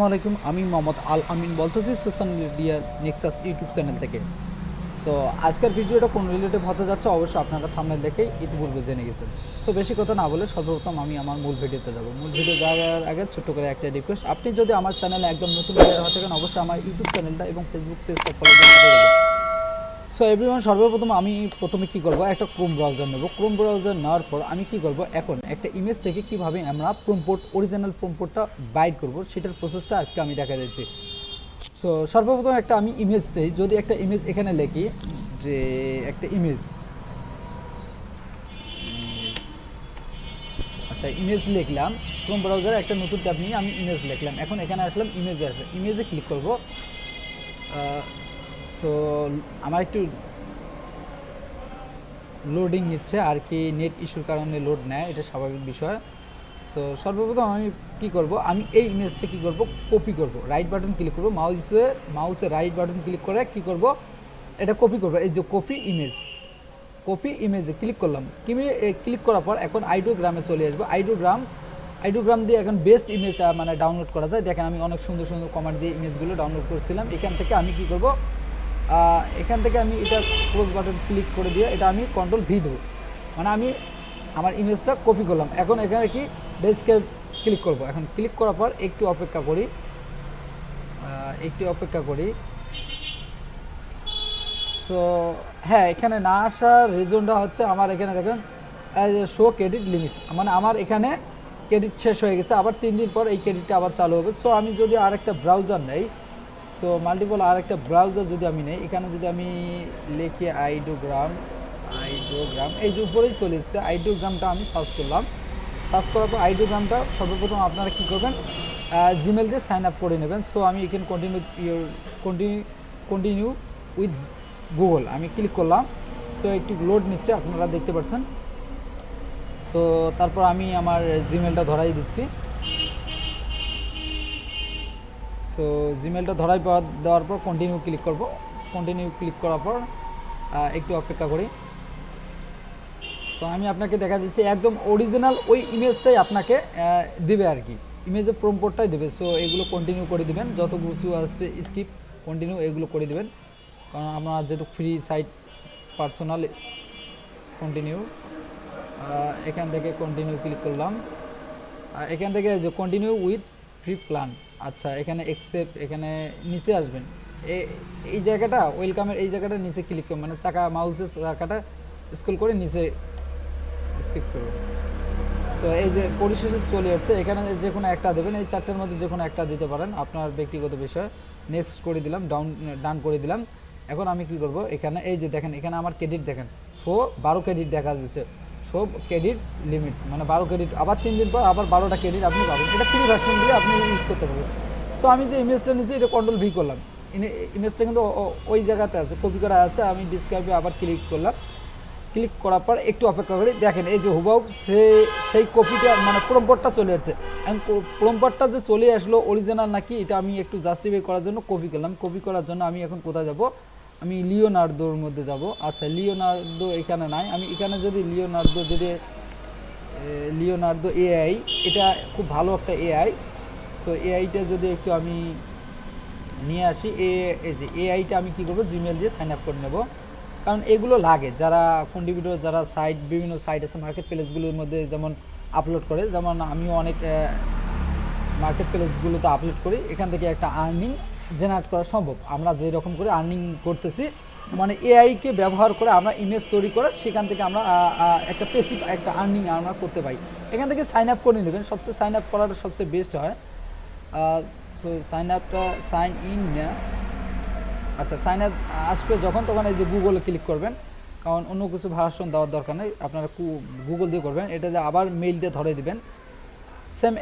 আসসালামাইকুম, আমি মোহাম্মদ আল আমিন বলতেছি social media Nexus YouTube channel থেকে। সো আজকের ভিডিওটা কোন রিলেটিভ হতে যাচ্ছে অবশ্যই আপনারা থাম্বনেল দেখেই ইতিপূর্বে জেনে গেছেন। সো বেশি কথা না বলে সর্বপ্রথম আমি আমার মূল ভিডিওতে যাব। মূল ভিডিও যাওয়ার আগে ছোট্ট করে একটা রিকোয়েস্ট, আপনি যদি আমার চ্যানেলে একদম নতুন প্লেয়ার হয়ে থাকেন অবশ্যই আমার ইউটিউব চ্যানেলটা এবং ফেসবুক পেজটা ফলো করে দেবেন। সো এভরিওয়ান, সর্বপ্রথম আমি প্রথমে কি করব, একটা ক্রোম ব্রাউজার নেব। ক্রোম ব্রাউজার নেওয়ার পর আমি কি করব, এখন একটা ইমেজ থেকে কিভাবে আমরা প্রম্পট অরিজিনাল প্রম্পটটা বাইট করব সেটার প্রসেসটা আজকে আমি দেখা দিচ্ছি। সো সর্বপ্রথম একটা আমি ইমেজটাই, যদি একটা ইমেজ এখানে লিখি যে একটা ইমেজ, আচ্ছা ইমেজ লিখলাম। ক্রোম ব্রাউজারে একটা নতুন ট্যাব নিয়ে আমি ইমেজ লিখলাম। এখন এখানে আসলাম, ইমেজে আসলাম, ইমেজে ক্লিক করব। সো আমার একটু লোডিং নিচ্ছে আর কি, নেট ইস্যুর কারণে লোড নেয়, এটা স্বাভাবিক বিষয়। সো সর্বপ্রথম আমি কি করব, আমি এই ইমেজটা কি করব, কপি করব। রাইট বাটন ক্লিক করব, মাউসে রাইট বাটন ক্লিক করে কি করব, এটা কপি করব। এই যে কপি ইমেজে ক্লিক করলাম। ক্লিক করার পর এখন আইডিওগ্রামে চলে আসবো। আইডিওগ্রাম দিয়ে এখন বেস্ট ইমেজ মানে ডাউনলোড করা যায়। দেখেন আমি অনেক সুন্দর সুন্দর কমান্ড দিয়ে ইমেজগুলো ডাউনলোড করছিলাম। এখান থেকে আমি কি করব, এখান থেকে আমি এটা ক্লোজ বাটন ক্লিক করে দিয়ে এটা আমি কন্ট্রোল ভি দেবো, মানে আমি আমার ইমেজটা কপি করলাম। এখন এখানে কি ডেস্কে ক্লিক করব। এখন ক্লিক করার পর একটু অপেক্ষা করি। সো হ্যাঁ, এখানে না আসার রিজনটা হচ্ছে আমার এখানে দেখেন শো ক্রেডিট লিমিট, মানে আমার এখানে ক্রেডিট শেষ হয়ে গেছে। আবার 3 দিন পর এই ক্রেডিটটা আবার চালু হবে। সো আমি যদি আরেকটা ব্রাউজার নেই, সো মাল্টিপল আরেকটা ব্রাউজার যদি আমি নেই, এখানে যদি আমি লিখি আইডিওগ্রাম, এই যে উপরেই চলে এসেছে আইডিওগ্রামটা, আমি সার্চ করলাম। সার্চ করার পর আইডিওগ্রামটা সর্বপ্রথম আপনারা কী করবেন, জিমেল দিয়ে সাইন আপ করে নেবেন। সো আমি এখানে কন্টিনিউ উইথ গুগল আমি ক্লিক করলাম। সো একটু লোড নিচ্ছে, আপনারা দেখতে পাচ্ছেন। সো তারপর আমি আমার জিমেলটা ধরাই দিচ্ছি। সো জিমেলটা ধরাই দেওয়ার পর কন্টিনিউ ক্লিক করব। কন্টিনিউ ক্লিক করার পর একটু অপেক্ষা করি। সো আমি আপনাকে দেখা দিচ্ছি একদম অরিজিনাল ওই ইমেজটাই আপনাকে দিবে আর কি, ইমেজের প্রম্পটটাই দেবে। সো এগুলো কন্টিনিউ করে দিবেন, যত কিছু আসবে স্কিপ কন্টিনিউ এগুলো করে দিবেন, কারণ আমার যেহেতু ফ্রি সাইট পার্সোনাল। কন্টিনিউ, এখান থেকে কন্টিনিউ ক্লিক করলাম। এখান থেকে যে কন্টিনিউ উইথ ফ্রি প্ল্যান, আচ্ছা এখানে অ্যাকসেপ্ট, এখানে নিচে আসবেন। এই জায়গাটা ওয়েলকামের এই জায়গাটা নিচে ক্লিক করবেন, মানে মাউসের চাকাটা স্ক্রল করে নিচে স্কিপ করবেন। সো এই যে পরিশেষে চলে যাচ্ছে, এখানে যে কোনো একটা দেবেন, এই চারটের মধ্যে যে কোনো একটা দিতে পারেন, আপনার ব্যক্তিগত বিষয়। নেক্সট করে দিলাম, ডান করে দিলাম। এখন আমি কি করব, এখানে এই যে দেখেন, এখানে আমার ক্রেডিট দেখেন শো 12 ক্রেডিট দেখা যাচ্ছে। শো ক্রেডিটস লিমিট, মানে 12 ক্রেডিট, আবার 3 দিন পর আবার 12টা ক্রেডিট আপনি পাবেন। এটা ফ্রি ভার্সন দিয়ে আপনি ইউজ করতে পারবেন। সো আমি যে ইমেজটা নিচ্ছি এটা কন্ট্রোল ভি করলাম, ইমেজটা কিন্তু ওই জায়গাতে আছে, কপি করা আছে। আমি ডিসক্রাইবে আবার ক্লিক করলাম। ক্লিক করার পর একটু অপেক্ষা করি, দেখেন এই যে হুবহু সেই কপিটা মানে প্রম্পটটা চলে আসছে। এখন প্রম্পটটা যে চলে আসলো অরিজিনাল নাকি, এটা আমি একটু জাস্টিফাই করার জন্য কপি করলাম। কপি করার জন্য আমি এখন কোথায় যাব, আমি লিওনার্দোর মধ্যে যাব। আচ্ছা লিওনার্দো এখানে নাই, আমি এখানে যদি লিওনার্দো এআই, এটা খুব ভালো একটা এআই। সো এআইটা যদি একটু আমি নিয়ে আসি, এই যে এআইটা আমি কী করবো, জিমেল দিয়ে সাইন আপ করে নেব। কারণ এগুলো লাগে যারা কন্ট্রিবিউটর, যারা বিভিন্ন সাইট আছে মার্কেট প্লেসগুলোর মধ্যে যেমন আপলোড করে, যেমন আমিও অনেক মার্কেট প্লেসগুলোতে আপলোড করি। এখান থেকে একটা আর্নিং জেনারেট করা সম্ভব। আমরা যে রকম করে আর্নিং করতেছি, মানে এআইকে ব্যবহার করে আমরা ইমেজ তৈরি করে সেখান থেকে আমরা একটা পেসিভ একটা আর্নিং আমরা করতে পারি। এখান থেকে সাইন আপ করে নেবেন, সবচেয়ে সাইন আপ করাটা সবচেয়ে বেস্ট হয়। সো সাইন ইন না, আচ্ছা সাইন আপ আসবে যখন, তখন এই যে গুগলে ক্লিক করবেন, কারণ অন্য কিছু ভার্সন দেওয়ার দরকার নেই, আপনারা গুগল দিয়ে করবেন। এটা যে আবার মেইল দিয়ে ধরে দিবেন। সেম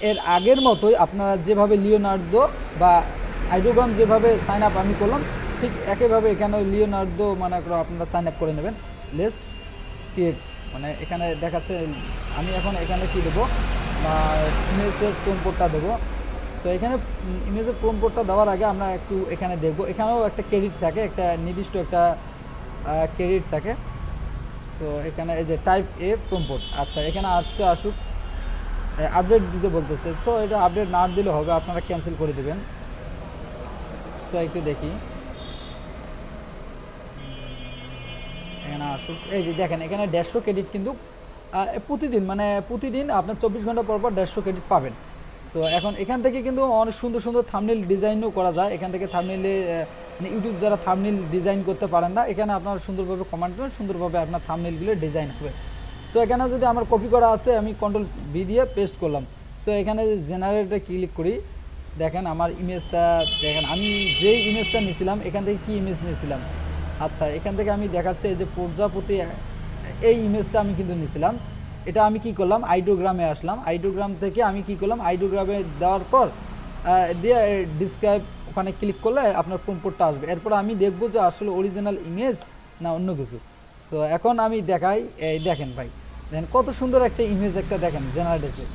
এর আগের মতোই আপনারা যেভাবে লিওনার্দো বা আইডিওগ্রাম যেভাবে সাইন আপ আমি করলাম, ঠিক একইভাবে এখানে লিওনার্দো মানে আপনারা সাইন আপ করে নেবেন। লিস্ট ক্রিয়েট, মানে এখানে দেখাচ্ছে, আমি এখন এখানে কী দেবো, ইমেজের প্রম্পটটা দেবো। সো এখানে ইমেজের প্রম্পটটা দেওয়ার আগে আমরা একটু এখানে দেখবো, এখানেও একটা ক্রেডিট থাকে, একটা নির্দিষ্ট একটা ক্রেডিট থাকে। সো এখানে এই যে টাইপ এ প্রম্পট, আচ্ছা এখানে আসুক আপডেট দিতে বলতেছে। সো এটা আপডেট না দিলে হবে, আপনারা ক্যান্সেল করে দেবেন। সো একটু দেখি এখানে আসুক। এই যে দেখেন এখানে 150 ক্রেডিট কিন্তু প্রতিদিন, মানে প্রতিদিন আপনার 24 ঘন্টা পর পর 150 ক্রেডিট পাবেন। সো এখন এখান থেকে কিন্তু অনেক সুন্দর সুন্দর থাম্বনেল ডিজাইনও করা যায়। এখান থেকে থাম্বনেলে মানে ইউটিউব যারা থাম্বনেল ডিজাইন করতে পারেন না, এখানে আপনারা সুন্দরভাবে কমান্ড করবেন, সুন্দরভাবে আপনার থাম্বনেলগুলো ডিজাইন হবে। সো এখানে যদি আমার কপি করা আছে, আমি কন্ট্রোল ভি দিয়ে পেস্ট করলাম। সো এখানে জেনারেটে ক্লিক করি, দেখেন আমার ইমেজটা দেখেন, আমি যেই ইমেজটা নিয়েছিলাম এখান থেকে কি ইমেজ নিয়েছিলাম। আচ্ছা এখান থেকে আমি দেখাচ্ছে এই যে প্রজাপতি, এই ইমেজটা আমি কিন্তু নিয়েছিলাম। এটা আমি কি করলাম, আইডিওগ্রামে আসলাম। আইডিওগ্রাম থেকে আমি কি করলাম, আইডিওগ্রামে দেওয়ার পর দিয়ে ডিসক্রাইব ওখানে ক্লিক করলে আপনার প্রম্পটটা আসবে। এরপর আমি দেখবো যে আসলে অরিজিনাল ইমেজ না অন্য কিছু। সো এখন আমি দেখাই, এই দেখেন ভাই, দেখেন কত সুন্দর একটা ইমেজ একটা দেখেন জেনারেট হয়েছে।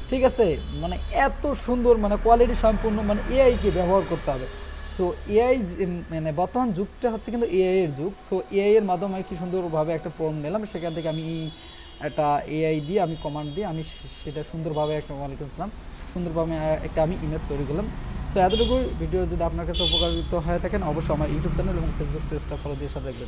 ঠিক আছে, মানে এত সুন্দর, মানে কোয়ালিটি সম্পূর্ণ, মানে এআইকে ব্যবহার করতে হবে। সো এআই মানে বর্তমান যুগটা হচ্ছে কিন্তু এআই এর যুগ। সো এআই এর মাধ্যমে কি সুন্দরভাবে একটা ফর্ম নিলাম, সেখান থেকে আমি একটা এআই দিয়ে আমি কমান্ড দিয়ে আমি সেটা সুন্দরভাবে একটা ওয়ালাইকুম আসসালাম সুন্দরভাবে একটা আমি ইমেজ তৈরি করলাম। সো এতটুকু ভিডিও যদি আপনার কাছে উপকারিত হয়ে থাকেন, অবশ্যই আমার ইউটিউব চ্যানেল এবং ফেসবুক পেজটা ফলো দিয়ে সাথে রাখবেন।